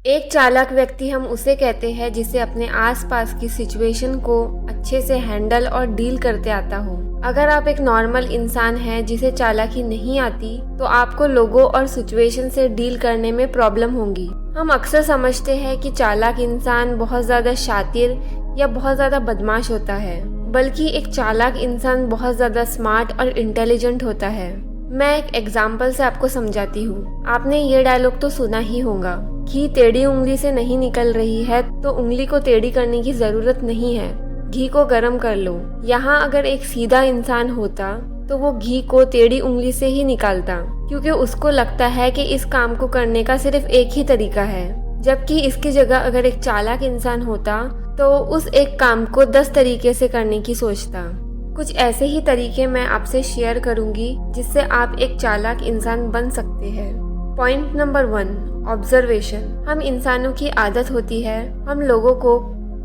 एक चालाक व्यक्ति हम उसे कहते हैं जिसे अपने आसपास की सिचुएशन को अच्छे से हैंडल और डील करते आता हो। अगर आप एक नॉर्मल इंसान हैं जिसे चालाकी नहीं आती, तो आपको लोगों और सिचुएशन से डील करने में प्रॉब्लम होंगी। हम अक्सर समझते हैं कि चालाक इंसान बहुत ज्यादा शातिर या बहुत ज्यादा बदमाश होता है, बल्कि एक चालाक इंसान बहुत ज्यादा स्मार्ट और इंटेलिजेंट होता है। मैं एक एग्जाम्पल से आपको समझाती हूँ। आपने ये डायलॉग तो सुना ही होगा, घी टेढ़ी उंगली से नहीं निकल रही है तो उंगली को टेढ़ी करने की जरूरत नहीं है, घी को गर्म कर लो। यहाँ अगर एक सीधा इंसान होता तो वो घी को टेढ़ी उंगली से ही निकालता, क्योंकि उसको लगता है कि इस काम को करने का सिर्फ एक ही तरीका है। जबकि इसकी जगह अगर एक चालाक इंसान होता तो उस एक काम को 10 तरीके से करने की सोचता। कुछ ऐसे ही तरीके मैं आपसे शेयर करूंगी जिससे आप एक चालाक इंसान बन सकते हैं। Point number 1, observation. हम इंसानों की आदत होती है हम लोगों को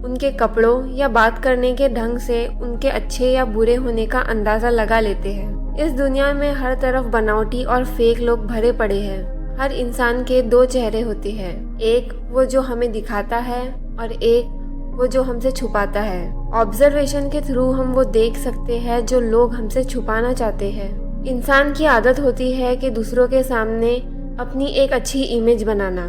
उनके कपड़ों या बात करने के ढंग से उनके अच्छे या बुरे होने का अंदाजा लगा लेते हैं। इस दुनिया में हर तरफ बनावटी और फेक लोग भरे पड़े हैं। हर इंसान के 2 चेहरे होते हैं, एक वो जो हमें दिखाता है और एक वो जो हमसे छुपाता है। ऑब्जर्वेशन के थ्रू हम वो देख सकते हैं जो लोग हमसे छुपाना चाहते हैं। इंसान की आदत होती है कि दूसरों के सामने अपनी एक अच्छी इमेज बनाना।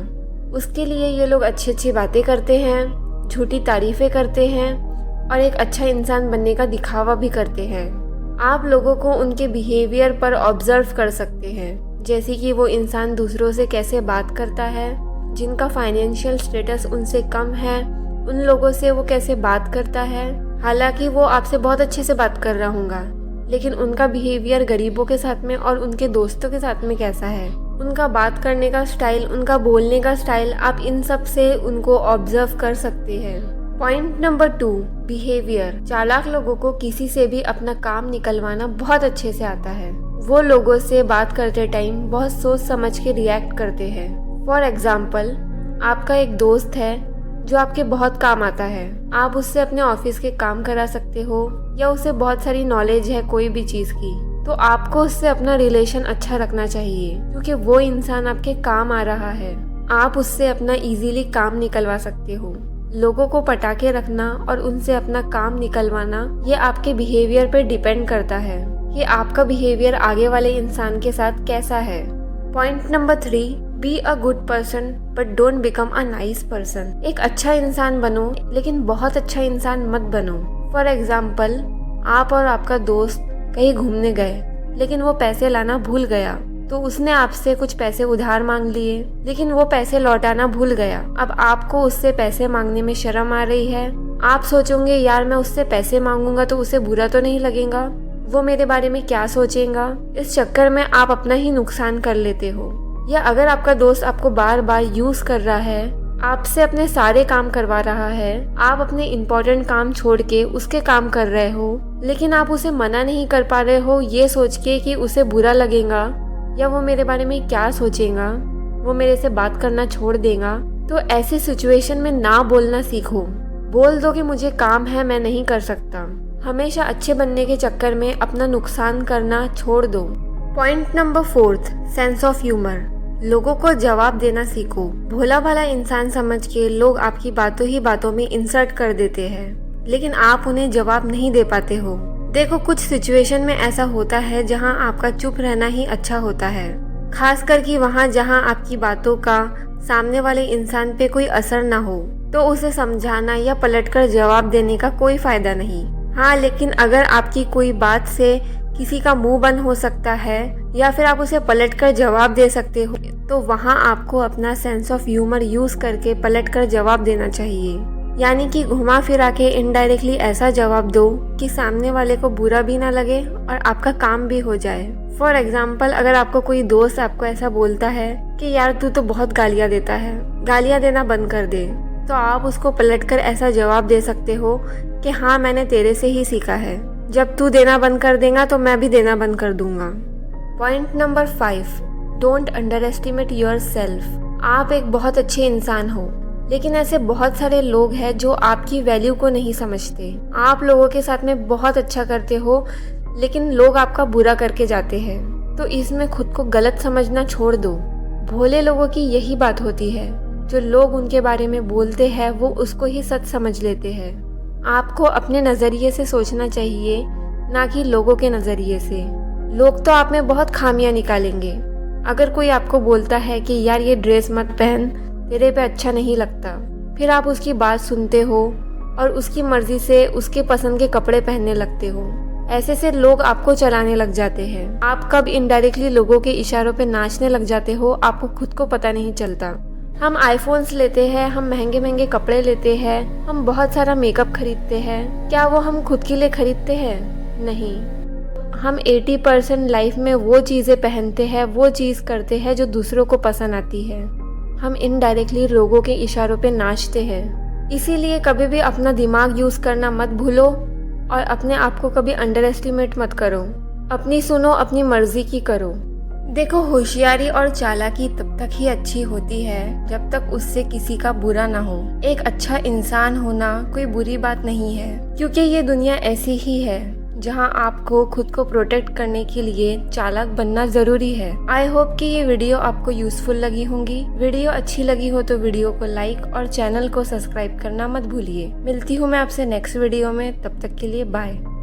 उसके लिए ये लोग अच्छी अच्छी बातें करते हैं, झूठी तारीफें करते हैं और एक अच्छा इंसान बनने का दिखावा भी करते हैं। आप लोगों को उनके बिहेवियर पर ऑब्जर्व कर सकते हैं, जैसे कि वो इंसान दूसरों से कैसे बात करता है, जिनका फाइनेंशियल स्टेटस उनसे कम है उन लोगों से वो कैसे बात करता है। हालांकि वो आपसे बहुत अच्छे से बात कर रहा होगा, लेकिन उनका बिहेवियर गरीबों के साथ में और उनके दोस्तों के साथ में कैसा है, उनका बात करने का स्टाइल, उनका बोलने का स्टाइल, आप इन सब से उनको ऑब्जर्व कर सकते हैं। Point number 2, behaviour. चालाक लोगों को किसी से भी अपना काम निकलवाना बहुत अच्छे से आता है। वो लोगों से बात करते टाइम बहुत सोच समझ के रिएक्ट करते हैं। फॉर एग्जाम्पल, आपका एक दोस्त है जो आपके बहुत काम आता है। आप उससे अपने ऑफिस के काम करा सकते हो या उसे बहुत सारी नॉलेज है कोई भी चीज की, तो आपको उससे अपना रिलेशन अच्छा रखना चाहिए, क्योंकि वो इंसान आपके काम आ रहा है। आप उससे अपना इजीली काम निकलवा सकते हो। लोगों को पटा के रखना और उनसे अपना काम निकलवाना ये आपके बिहेवियर पे डिपेंड करता है कि आपका बिहेवियर आगे वाले इंसान के साथ कैसा है। Point number 3, be a good person but don't become a nice person. एक अच्छा इंसान बनो लेकिन बहुत अच्छा इंसान मत बनो। फॉर एग्जाम्पल, आप और आपका दोस्त कहीं घूमने गए लेकिन वो पैसे लाना भूल गया, तो उसने आपसे कुछ पैसे उधार मांग लिए लेकिन वो पैसे लौटाना भूल गया। अब आपको उससे पैसे मांगने में शर्म आ रही है। आप सोचोगे यार मैं उससे पैसे मांगूंगा तो उसे बुरा तो नहीं लगेगा, वो मेरे बारे में क्या सोचेगा। इस चक्कर में आप अपना ही नुकसान कर लेते हो। या अगर आपका दोस्त आपको बार बार यूज कर रहा है, आपसे अपने सारे काम करवा रहा है, आप अपने इम्पोर्टेंट काम छोड़ के उसके काम कर रहे हो, लेकिन आप उसे मना नहीं कर पा रहे हो ये सोच के कि उसे बुरा लगेगा या वो मेरे बारे में क्या सोचेगा, वो मेरे से बात करना छोड़ देगा, तो ऐसी सिचुएशन में ना बोलना सीखो। बोल दो कि मुझे काम है, मैं नहीं कर सकता। हमेशा अच्छे बनने के चक्कर में अपना नुकसान करना छोड़ दो। Point number 4, sense of humour. लोगों को जवाब देना सीखो। भोला भाला इंसान समझ के लोग आपकी बातों ही बातों में इंसर्ट कर देते हैं, लेकिन आप उन्हें जवाब नहीं दे पाते हो। देखो, कुछ सिचुएशन में ऐसा होता है जहां आपका चुप रहना ही अच्छा होता है, खास करके वहां जहां आपकी बातों का सामने वाले इंसान पे कोई असर ना हो, तो उसे समझाना या पलटकर जवाब देने का कोई फायदा नहीं। हाँ, लेकिन अगर आपकी कोई बात से किसी का मुंह बंद हो सकता है या फिर आप उसे पलटकर जवाब दे सकते हो, तो वहाँ आपको अपना सेंस ऑफ ह्यूमर यूज करके पलटकर जवाब देना चाहिए। यानी कि घुमा फिरा के इनडायरेक्टली ऐसा जवाब दो कि सामने वाले को बुरा भी ना लगे और आपका काम भी हो जाए। फॉर एग्जाम्पल, अगर आपको कोई दोस्त आपको ऐसा बोलता है कि यार तू तो बहुत गालियाँ देता है, गालियाँ देना बंद कर दे, तो आप उसको पलटकर ऐसा जवाब दे सकते हो कि हाँ मैंने तेरे से ही सीखा है, जब तू देना बंद कर देगा तो मैं भी देना बंद कर दूंगा। Point number 5, don't under estimate your self. आप एक बहुत अच्छे इंसान हो, लेकिन ऐसे बहुत सारे लोग हैं जो आपकी वैल्यू को नहीं समझते। आप लोगों के साथ में बहुत अच्छा करते हो, लेकिन लोग आपका बुरा करके जाते हैं, तो इसमें खुद को गलत समझना छोड़ दो। भोले लोगों की यही बात होती है, जो लोग उनके बारे में बोलते हैं वो उसको ही सच समझ लेते हैं। आपको अपने नज़रिए से सोचना चाहिए, ना कि लोगों के नज़रिए से। लोग तो आप में बहुत खामियां निकालेंगे। अगर कोई आपको बोलता है कि यार ये ड्रेस मत पहन, तेरे पे अच्छा नहीं लगता, फिर आप उसकी बात सुनते हो और उसकी मर्जी से उसके पसंद के कपड़े पहनने लगते हो। ऐसे से लोग आपको चलाने लग जाते हैं। आप कब इनडायरेक्टली लोगों के इशारों पे नाचने लग जाते हो, आपको खुद को पता नहीं चलता। हम आईफोन्स लेते हैं, हम महंगे महंगे कपड़े लेते हैं, हम बहुत सारा मेकअप खरीदते हैं। क्या वो हम खुद के लिए खरीदते हैं? नहीं। हम 80% लाइफ में वो चीज़ें पहनते हैं, वो चीज़ करते हैं जो दूसरों को पसंद आती है। हम इनडायरेक्टली लोगों के इशारों पे नाचते हैं। इसीलिए कभी भी अपना दिमाग यूज़ करना मत भूलो और अपने आप को कभी अंडर एस्टिमेट मत करो। अपनी सुनो, अपनी मर्जी की करो। देखो, होशियारी और चालाकी तब तक ही अच्छी होती है जब तक उससे किसी का बुरा ना हो। एक अच्छा इंसान होना कोई बुरी बात नहीं है, क्योंकि ये दुनिया ऐसी ही है जहां आपको खुद को प्रोटेक्ट करने के लिए चालाक बनना जरूरी है। आई होप कि ये वीडियो आपको यूजफुल लगी होंगी। वीडियो अच्छी लगी हो तो वीडियो को लाइक और चैनल को सब्सक्राइब करना मत भूलिए। मिलती हूँ मैं आपसे नेक्स्ट वीडियो में, तब तक के लिए बाय।